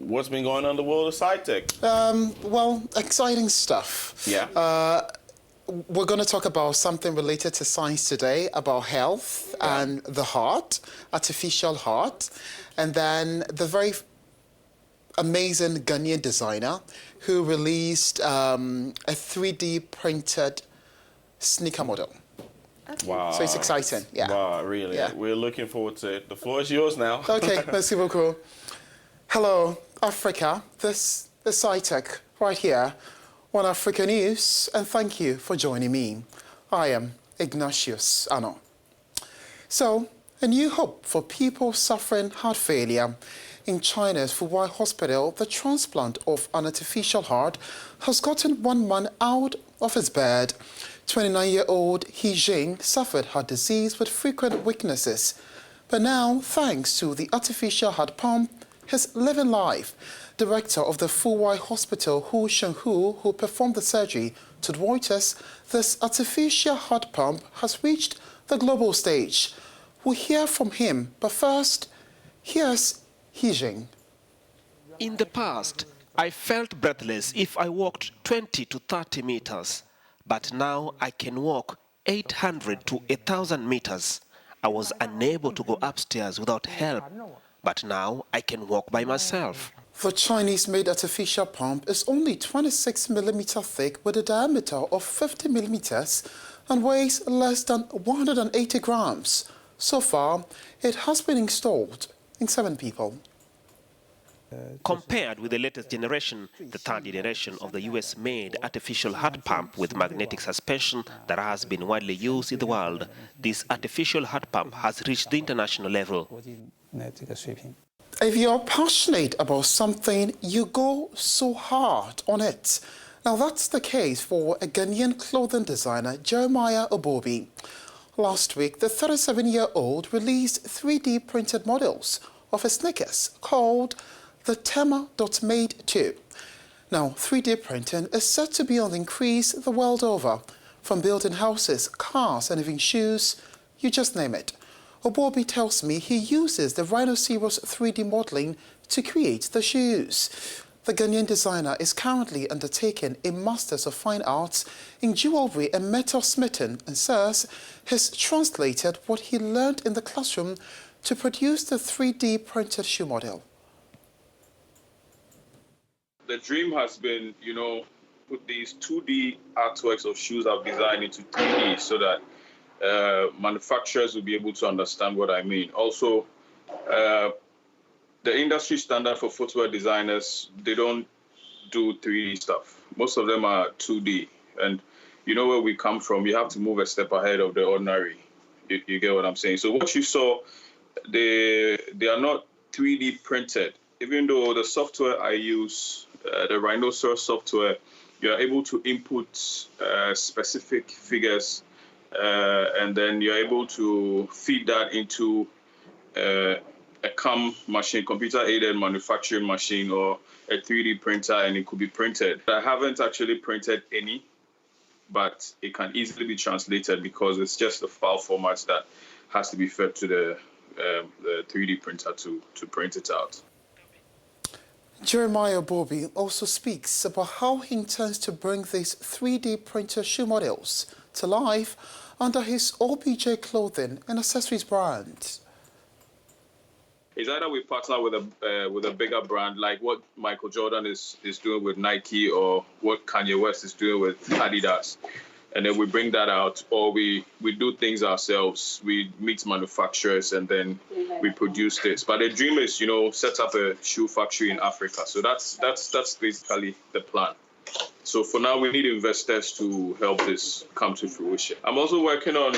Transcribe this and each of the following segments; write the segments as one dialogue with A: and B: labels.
A: What's been going on in the world of sci-tech?
B: Well, exciting stuff.
A: Yeah.
B: We're going to talk about something related to science today, about health and the heart, artificial heart, and then the very amazing Ghanaian designer who released a 3D printed sneaker model.
A: Wow.
B: So it's exciting, yeah.
A: Wow, really?
B: Yeah.
A: We're looking forward to it. The floor is yours now.
B: Okay, merci beaucoup. Hello, Africa. This is SciTech right here on Africanews, and thank you for joining me. I am Ignatius Ano. So, a new hope for people suffering heart failure. In China's Fuwai hospital, the transplant of an artificial heart has gotten one man out of his bed. 29-year-old He Xin suffered heart disease with frequent weaknesses. But now, thanks to the artificial heart pump, he's living life. Director of the Fuwai hospital, He Xin, who performed the surgery, told Reuters this artificial heart pump has reached the global stage. We'll hear from him, but first, here's He Xin.
C: In the past, I felt breathless if I walked 20 to 30 meters. But now I can walk 800 to 1,000 meters. I was unable to go upstairs without help, but now I can walk by myself.
B: The Chinese-made artificial pump is only 26 millimeter thick with a diameter of 50 millimeters and weighs less than 180 grams. So far, it has been installed in 7 people.
C: Compared with the latest generation, the third generation of the US-made artificial heart pump with magnetic suspension that has been widely used in the world, this artificial heart pump has reached the international level.
B: If you're passionate about something, you go so hard on it. Now that's the case for a Ghanaian clothing designer, Jeremiah Obuobi. Last week, the 37-year-old released 3D printed models of his sneakers called the Tema.Made 2. Now, 3D printing is said to be on the increase the world over, from building houses, cars, and even shoes, you just name it. Obuobi tells me he uses the rhinoceros 3D modeling to create the shoes. The Ghanaian designer is currently undertaking a Masters of Fine Arts in Jewelry and Metal Smithing and says he's translated what he learned in the classroom to produce the 3D printed shoe model.
D: The dream has been, put these 2D artworks of shoes I've designed into 3D so that manufacturers will be able to understand what I mean. Also, the industry standard for footwear designers, they don't do 3D stuff. Most of them are 2D. And you know where we come from, you have to move a step ahead of the ordinary. You get what I'm saying? So what you saw, they are not 3D printed. Even though the software I use, the Rhinoceros software, you are able to input specific figures and then you're able to feed that into a CAM machine, computer-aided manufacturing machine, or a 3D printer, and it could be printed. I haven't actually printed any, but it can easily be translated because it's just the file format that has to be fed to the 3D printer to print it out.
B: Jeremiah Obuobi also speaks about how he intends to bring these 3D printed shoe models to life under his OBJ clothing and accessories brand.
D: It's either we partner with a bigger brand like what Michael Jordan is doing with Nike, or what Kanye West is doing with Adidas, and then we bring that out, or we do things ourselves. We meet manufacturers and then we produce this. But the dream is, set up a shoe factory in Africa. So that's basically the plan. So for now, we need investors to help this come to fruition. I'm also working on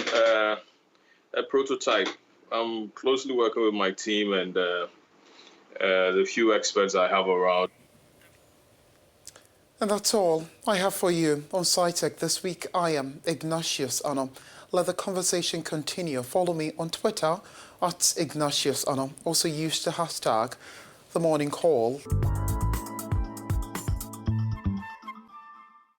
D: a prototype. I'm closely working with my team and the few experts I have around.
B: And that's all I have for you on SciTech this week. I am Ignatius Ano. Let the conversation continue. Follow me on Twitter @Ignatius Ano. Also use the hashtag #TheMorningCall.